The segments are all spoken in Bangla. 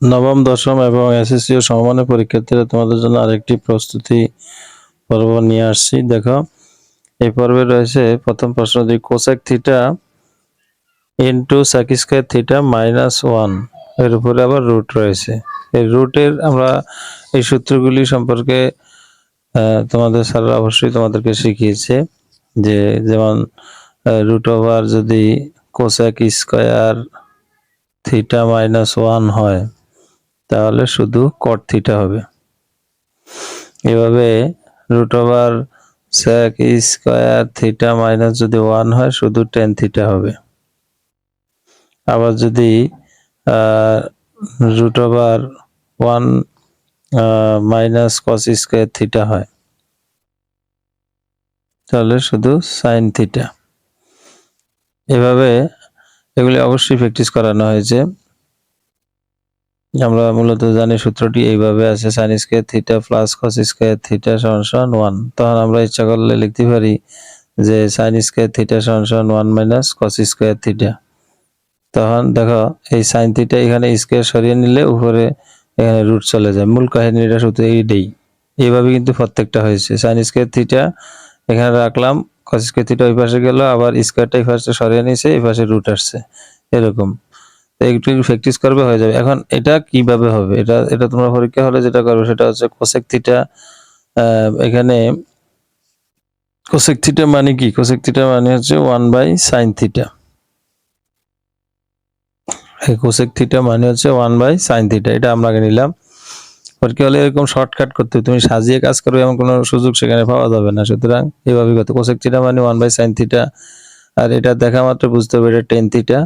নবম, দশম এবং এসএসসি ও সমমানের পরীক্ষার্থীরা তোমাদের জন্য আরেকটি প্রস্তুতি পর্ব নিয়ে আসছি। দেখো, এই পর্বে রয়েছে প্রথম প্রশ্ন, যদি cosec theta into sec square theta -1 এর উপরে আবার রুট রয়েছে। এই রুটের আমরা এই সূত্রগুলি সম্পর্কে তোমাদের স্যাররা অবশ্যই তোমাদেরকে শিখিয়েছে, যে যেমন রুট ওভার যদি কোসেক স্কয়ার থিটা -1 হয় তাহলে শুধু কট থিটা হবে। এভাবে root over sec square theta minus যদি 1 হয় শুধু টেন থিটা হবে। আবার যদি root over 1 minus cos square theta হয় তাহলে শুধু সাইন থিটা। এভাবে এগুলি অবশ্যই প্র্যাকটিস করানো হয়েছে। আমরা মূলত জানি সূত্রটি এইভাবে আছে, sine square theta plus cos square theta সমান 1। তখন আমরা ইচ্ছা করলে লিখতে পারি যে সাইন স্কয়ার থিটা সমান 1 মাইনাস কস স্কয়ার থিটা। তখন দেখো, এই সাইন থিটা এখানে স্কয়ার সরিয়ে নিলে উপরে এখানে রুট চলে যায়। মূল কাহিনীটা শুধু এইটাই। এইভাবে কিন্তু প্রত্যেকটা হয়েছে। সাইন স্কয়ার থিটা এখানে রাখলাম, কস স্কয়ার থিটা ওই পাশে গেল, আবার স্কয়ারটা এই পাশে সরিয়ে নিয়েছে, এই পাশে রুট আসছে, এরকম। একটু প্র্যাকটিস করবে হয়ে যাবে। এখন এটা কিভাবে হবে, এটা তোমরা পরীক্ষা হলে যেটা করবে সেটা হচ্ছে কোসেক থিটা। এখানে কোসেক থিটা মানে কি? কোসেক থিটা মানে হচ্ছে 1/sin থিটা। কোসেক থিটা মানে হচ্ছে 1/sin থিটা। এটা আমরা আগে নিলাম। পরীক্ষা হলে এরকম শর্টকাট করতে, তুমি সাজিয়ে কাজ করবে এমন কোনো সুযোগ সেখানে পাওয়া যাবে না। সুতরাং এইভাবে করতে, কোসেক থিটা মানে 1/sin থিটা। আর এটা দেখা মাত্র বুঝতে হবে এটা টেন থিটা।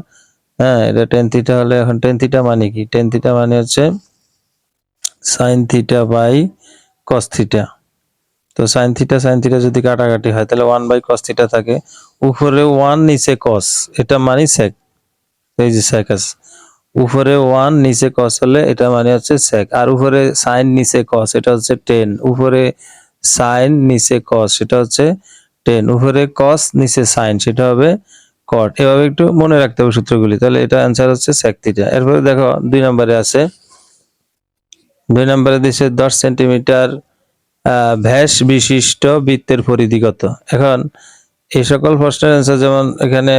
হ্যাঁ, এটা টেন থিটা হলে, এখন টেন থিটা মানে কি? টেন থিটা মানে হচ্ছে sine theta by cos theta. তো সাইন থিটা যদি কাটাকাটি হয় তাহলে 1/cos থিটা থাকে, উপরে 1 নিচে cos, এটা মানে sec। এই যে sec আছে, উপরে 1 নিচে cos হলে এটা মানে হচ্ছে sec। আর উপরে sin নিচে cos এটা হচ্ছে tan, উপরে sin নিচে cos সেটা হচ্ছে tan, উপরে cos নিচে sin সেটা হবে cot। এভাবে একটু মনে রাখতে হবে সূত্রগুলি, তাহলে এটা आंसर হচ্ছে sec থিটা। এরপরে দেখো 2 নম্বরে আছে, 2 নম্বরে দিয়েছে 10 সেন্টিমিটার ব্যাস বিশিষ্ট বৃত্তের পরিধি কত। এখন এই সকল প্রশ্নের অ্যান্সার, যেমন এখানে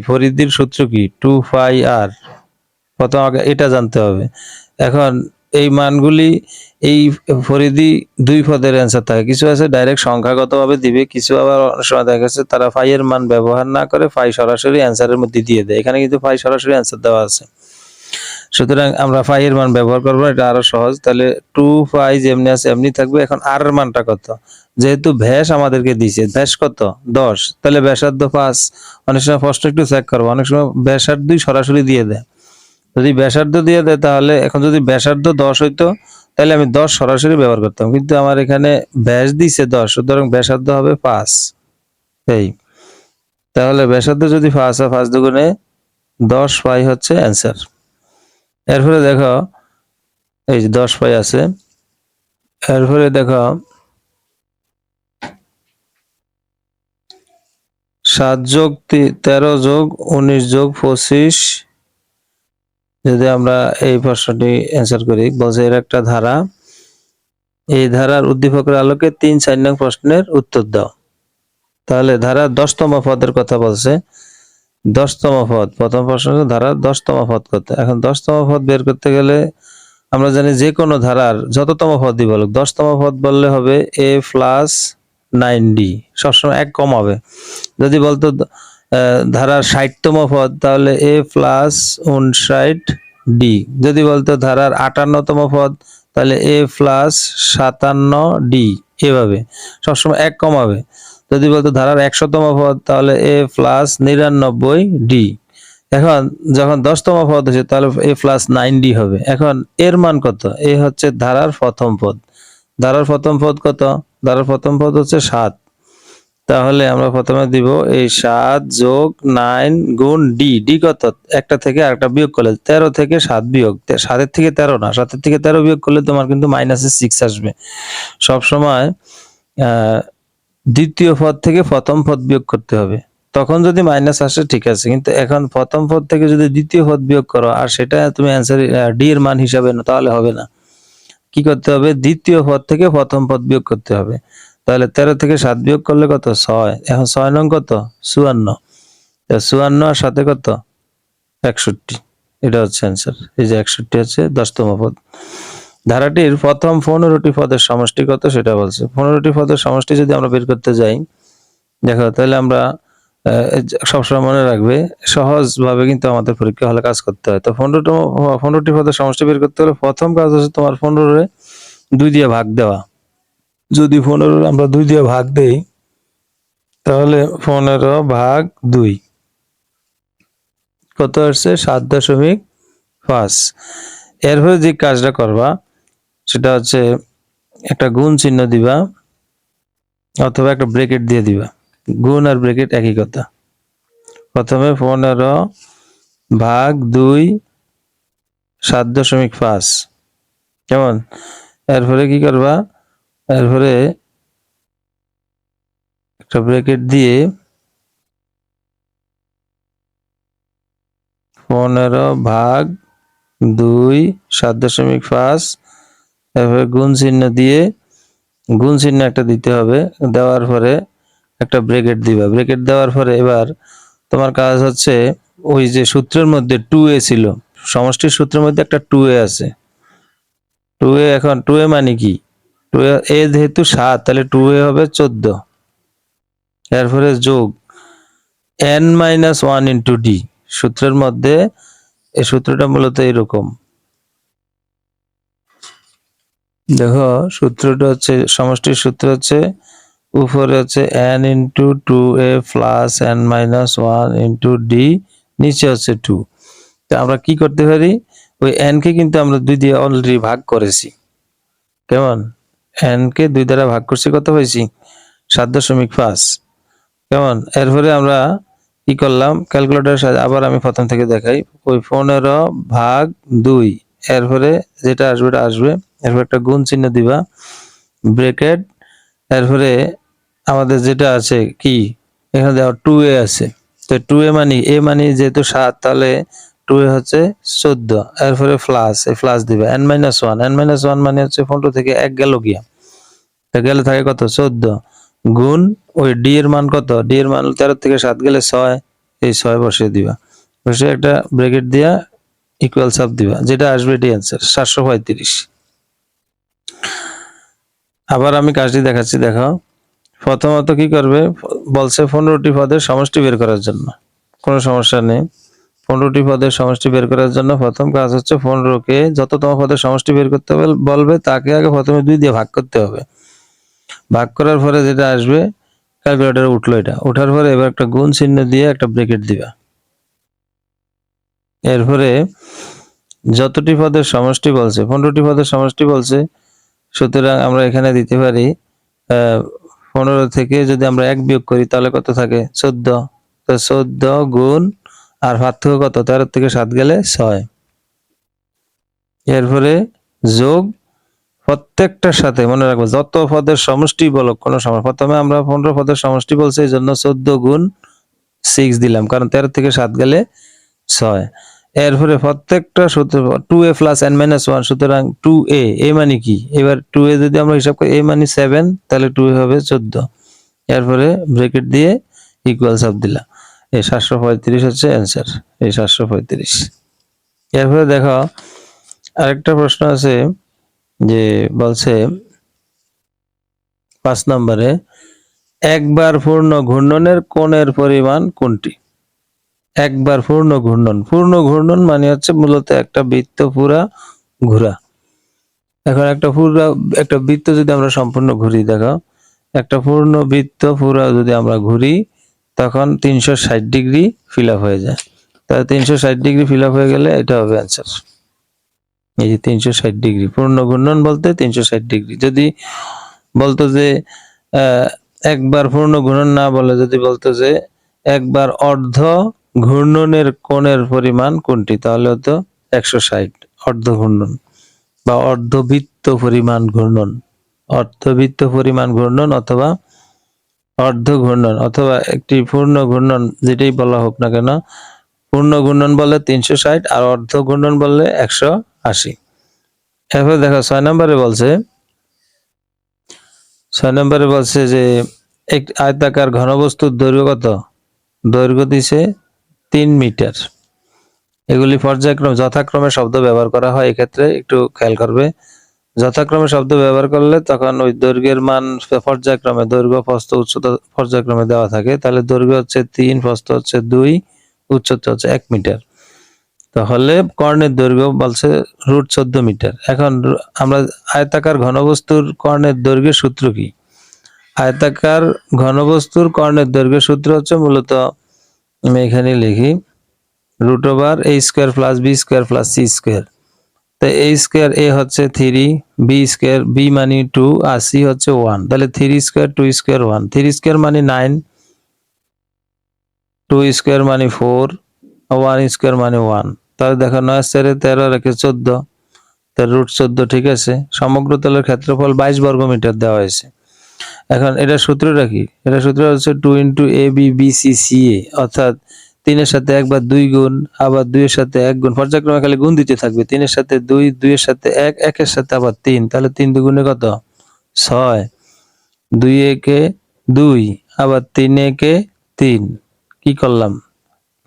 পরিধির সূত্র কি? 2πr। প্রথম আগে এটা জানতে হবে। এখন এই মানগুলি, এই পরিধি দুই পদের অ্যান্সার থাকে, কিছু আছে ডাইরেক্ট সংখ্যাগতভাবে দিবে, কিছু আবার অনেক সময় দেখা গেছে তারা ফাই এর মান ব্যবহার না করে ফাই সরাসরি অ্যান্সারের মধ্যে দিয়ে দেয়। এখানে কিন্তু ফাই সরাসরি অ্যান্সার দেওয়া আছে, সুতরাং আমরা ফাই এর মান ব্যবহার করব, এটা আরো সহজ। তাহলে 2π যেমনি আছে এমনি থাকবে। এখন আর এর মানটা কত? যেহেতু ব্যাস আমাদেরকে দিয়েছে, ব্যাস কত? 10, তাহলে ব্যাসার্ধ 5। অনেক সময় প্রশ্ন একটু চেক করবো, অনেক সময় ব্যাসার্ধই সরাসরি দিয়ে দেয়। যদি ব্যাসার্ধ দিয়ে দেয় তাহলে, এখন যদি ব্যাসার্ধ 10 হইতো তাহলে আমি 10 সরাসরি ব্যবহার করতাম, কিন্তু আমার এখানে ব্যাস দিছে 10, সুতরাং ব্যাসার্ধ হবে 5। এই তাহলে ব্যাসার্ধ যদি 5 হয়, 5 দুগুণে 10π হচ্ছে অ্যান্সার। এরপরে দেখো, এই যে 10π আছে। এরপরে দেখো 7 যোগ 13 যোগ 19 যোগ 25, যদি আমরা এই প্রশ্নটি অ্যান্সার করি, বলছে এর একটা ধারা, এই ধারার উদ্দীপকের আলোকে 3-4 নং প্রশ্নের উত্তর দাও। তাহলে ধারার 10তম পদের কথা বলছে। 10তম পদ, প্রথম প্রশ্ন ধারার 10তম পদ কত। এখন 10তম পদ বের করতে গেলে আমরা জানি যে কোনো ধারার যততম পদই বলুক, 10তম পদ বললে হবে a প্লাস 9d, সবসময় 1 কম হবে। যদি বলতো ধারার 60তম পদ তাহলে a প্লাস 59d। যদি বলতো ধারার 58তম পদ তাহলে a প্লাস 57d। এভাবে সবসময় 1 কম হবে। যদি বলতো ধারার 100তম পদ তাহলে a প্লাস 99d। এখন যখন 10তম পদ হচ্ছে তাহলে a প্লাস 9d হবে। এখন এর মান কত? এ হচ্ছে ধারার প্রথম পদ। ধারার প্রথম পদ কত? ধারার প্রথম পদ হচ্ছে 7। তাহলে আমরা প্রথমে দিব এই 7 যোগ 9 গুণ ডি। ডি কত? একটা থেকে আরেকটা বিয়োগ করলে 13 থেকে 7 বিয়োগ, 7 এর থেকে 13 না, 7 এর থেকে 13 বিয়োগ করলে তোমার কিন্তু -6 আসবে। সব সময় দ্বিতীয় পদ থেকে প্রথম পদ বিয়োগ করতে হবে। তখন যদি মাইনাস আসে ঠিক আছে, কিন্তু এখন প্রথম পদ থেকে যদি দ্বিতীয় পদ বিয়োগ করো আর সেটা তুমি অ্যান্সার ডি এর মান হিসাবে নাও, তাহলে হবে না। কি করতে হবে? দ্বিতীয় পদ থেকে প্রথম পদ বিয়োগ করতে হবে। তাহলে 13 থেকে 7 বিয়োগ করলে কত? 6। এখন 6 নং কত? 54। 54 আর সাথে কত? 61। এটা হচ্ছে অ্যান্সার। এই যে 61 হচ্ছে 10তম পদ। ধারাটির প্রথম 15টি পদের সমষ্টি কত সেটা বলছে। 15টি পদের সমষ্টি যদি আমরা বের করতে যাই, দেখো তাহলে আমরা সবসময় মনে রাখবে, সহজভাবে কিন্তু আমাদের পরীক্ষা হলে কাজ করতে হয়। তো 15টি পদের সমষ্টি বের করতে হলে প্রথম কাজ হচ্ছে তোমার 15 2 দিয়ে ভাগ দেওয়া। যদি 15 আমরা 2 দিয়ে ভাগ দেই, তাহলে 15 ভাগ 2 কত আসছে? 7.5। এরপরে যে কাজটা করবা সেটা হচ্ছে একটা গুণ চিহ্ন দিবা অথবা একটা ব্রেকেট দিয়ে দিবা। গুণ আর ব্রেকেট একই কথা। প্রথমে 15 ভাগ 2 7.5, কেমন? এরপরে কি করবা? এরপরে একটা ব্রেকেট দিয়ে 15 ভাগ 2 7.5, এরপরে গুণ চিহ্ন দিয়ে গুণ চিহ্ন একটা দিতে হবে। দেওয়ার পরে একটা ব্রেকেট দিবা। ব্রেকেট দেওয়ার পরে এবার তোমার কাজ হচ্ছে ওই যে সূত্রের মধ্যে 2a ছিল, সমষ্টির সূত্রের মধ্যে একটা 2a আছে। 2a, এখন 2a মানে কি? 2a যেহেতু 7, তাহলে 2a হবে 14। এরপরে যোগ n-1 ইন্টু d। সূত্রের মধ্যে এই সূত্রটা মূলত এরকম। দেখো সূত্রটা হচ্ছে, সমষ্টির সূত্র হচ্ছে উপরে হচ্ছে n into 2a plus n-1 into d, নিচে হচ্ছে 2। তো আমরা কি করতে পারি? ওই n কে কিন্তু আমরা 2 দিয়ে অলরেডি ভাগ করেছি, কেমন? n কে 2 দ্বারা ভাগ করছি, কত হয়েছি? 7.5, কেমন? এরপরে আমরা কি করলাম? ক্যালকুলেটরের সাহায্যে আবার আমি প্রথম থেকে দেখাই। ওই 15 ভাগ 2, এরপরে যেটা আসবে এটা আসবে। এরপর একটা গুণ চিহ্ন দিবা, ব্রেকেট। এরপরে আমাদের যেটা আছে কি, এখানে দেখো 2a আছে। তো 2a মানে a মানে যেহেতু 7, তাহলে 2a হচ্ছে 14। এরপরে প্লাস, এই প্লাস দিবা n-1। n-1 মানে হচ্ছে 15 থেকে 1 গেল গিয়া, তো গেলে থাকে কত? 14 গুণ ওই d এর মান কত? d এর মান 13 থেকে 7 গেলে 6, এই 6 বসিয়ে দিবা। বসে একটা ব্র্যাকেট দিয়া ইকুয়াল সাব দিবা, যেটা আসবে এটাই অ্যান্সার, 735। আবার আমি কাজটি দেখাচ্ছি, দেখো। প্রথমত কি করবে? বলছে 15টি পদের সমষ্টি বের করার জন্য। কোনো সমস্যা নেই। 15টি পদের সমষ্টি বের করার জন্য প্রথম কাজ হচ্ছে 15কে যততম পদের সমষ্টি বের করতে বলবে তাকে আগে প্রথমে 2 দিয়ে ভাগ করতে হবে। ভাগ করার পরে যেটা আসবে, ক্যালকুলেটরে উঠলো, এটা ওঠার পরে এবার একটা গুণ চিহ্ন দিয়ে একটা ব্রেকেট দিবা। এরপরে যতটি পদের সমষ্টি বলছে, 15টি পদের সমষ্টি বলছে, সুতরাং আমরা এখানে দিতে পারি 15 থেকে যদি আমরা 1 বিয়োগ করি তাহলে কত থাকে? 14। তো 14 গুণ, আর পার্থক্য কত? 13 থেকে 7 গেলে 6। এরপরে যোগ, প্রত্যেকটার সাথে মনে রাখবো যত পদের সমষ্টি বলো কোনো সময়, প্রথমে আমরা 15 পদের সমষ্টি বলছি, এই জন্য 14 গুণ 6 দিলাম, কারণ 13 থেকে 7 গেলে 6। এরপরে প্রত্যেকটা সূত্র 2a প্লাস n-1, সুতরাং 2a, a মানে কি? এবার 2a যদি আমরা হিসাব করি, a মানে 7, তাহলে 2a হবে 14। এরপরে ব্র্যাকেট দিয়ে ইকুয়াল সাব দিলা, এই 735 হচ্ছে অ্যান্সার, এই 735। এরপরে দেখো আরেকটা প্রশ্ন আছে, যে বলছে 5 নম্বরে একবার পূর্ণ ঘূর্ণনের কোণের পরিমাণ কোনটি? একবার পূর্ণ ঘূর্ণন, পূর্ণ ঘূর্ণন মানে হচ্ছে মূলত একটা বৃত্ত পুরা ঘোরা। এখন একটা বৃত্ত যদি আমরা সম্পূর্ণ ঘুরি, দেখো একটা পূর্ণ বৃত্ত পুরা যদি আমরা ঘুরি, তখন 360 ডিগ্রি ফিল আপ হয়ে যায়। তাহলে 360 ডিগ্রি ফিল আপ হয়ে গেলে এটা হবে অ্যান্সার। এই যে 360 ডিগ্রি, পূর্ণ ঘূর্ণন বলতে 360 ডিগ্রি। যদি বলতো যে একবার পূর্ণ ঘূর্ণন না বলে যদি বলতো যে একবার অর্ধ ঘূর্ণনের কোণের পরিমাণ কোনটি, তাহলে হতো 160 অর্ধ ঘূর্ণন, বা অর্ধবৃত্ত পরিমাণ ঘূর্ণন, অর্ধবৃত্ত পরিমাণ ঘূর্ণন, অথবা অর্ধ ঘূর্ণন অথবা একটি পূর্ণ ঘূর্ণন যেটাই বলা হোক না কেন, পূর্ণ ঘূর্ণন বললে 360 আর অর্ধ ঘূর্ণন বললে 180। এরপর দেখো 6 নম্বরে বলছে যে এক আয়তাকার ঘনবস্তুর দৈর্ঘ্য কত? দৈর্ঘ্য দিছে 3 মিটার। এগুলি পর্যায়ক্রমে যথাক্রমে শব্দ ব্যবহার করা হয়, এক্ষেত্রে একটু খেয়াল করবে। যথাক্রমে শব্দ ব্যবহার করলে তখন ওই দৈর্ঘ্যের মান পর্যায়ক্রমে, দৈর্ঘ্য প্রস্থ উচ্চতা পর্যায়ক্রমে দেওয়া থাকে। তাহলে দৈর্ঘ্য হচ্ছে 3, প্রস্থ হচ্ছে 2, উচ্চতা হচ্ছে 1 মিটার। তাহলে কর্ণের দৈর্ঘ্য বলছে √14 মিটার। এখন আমরা আয়তাকার ঘনবস্তুর কর্ণের দৈর্ঘ্যের সূত্র কি? আয়তাকার ঘনবস্তুর কর্ণের দৈর্ঘ্যের সূত্র হচ্ছে মূলত, আমি এখানে লিখি, √a² + b² + c²। তো a² a হচ্ছে 3, b² b মানে 2 আর c হচ্ছে 1। তাহলে 3² 2² 1, 3² মানে 9, 2² মানে 4, 1² মানে 1। তাহলে দেখো 9 × 4 = 13, রেখে 14, তার √14 ঠিক আছে। সমগ্র তলের ক্ষেত্রফল 22 বর্গমিটার দেওয়া হয়েছে। এখন এটা সূত্রটা কি? এটা সূত্র হচ্ছে 2 × ab bc ca, অর্থাৎ 3 এর সাথে 1 বা 2 গুণ, আবার 2 এর সাথে 1 গুণ, পর্যায়ক্রমে খালি গুণ দিতে থাকবে। 3 এর সাথে 2, 2 এর সাথে 1, 1 এর সাথে আবার 3, তাহলে 3 দুগুণে কত? 6, 2 একে 2, আবার 3 একে 3। কি করলাম?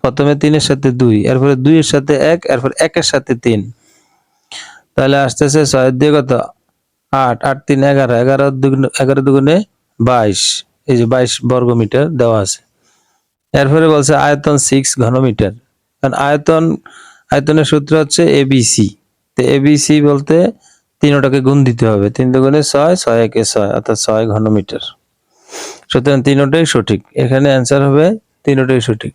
প্রথমে 3 এর সাথে 2, এরপরে 2 এর সাথে 1, এরপর 1 এর সাথে 3। তাহলে আসতেছে 6 দিয়ে কত? 8, 8 3 11, 11 দুগুণে 22। এই যে 22 বর্গমিটার দেওয়া আছে। এরপরে বলছে আয়তন 6 ঘনমিটার। কারণ আয়তনের সূত্র হচ্ছে এবিসি। তো এবিসি বলতে তিনটাকে গুণ দিতে হবে। 3 দুগুণে 6, 6 একে 6, অর্থাৎ 6 ঘনমিটার। সুতরাং তিনটাই সঠিক। এখানে অ্যান্সার হবে তিনটাই সঠিক।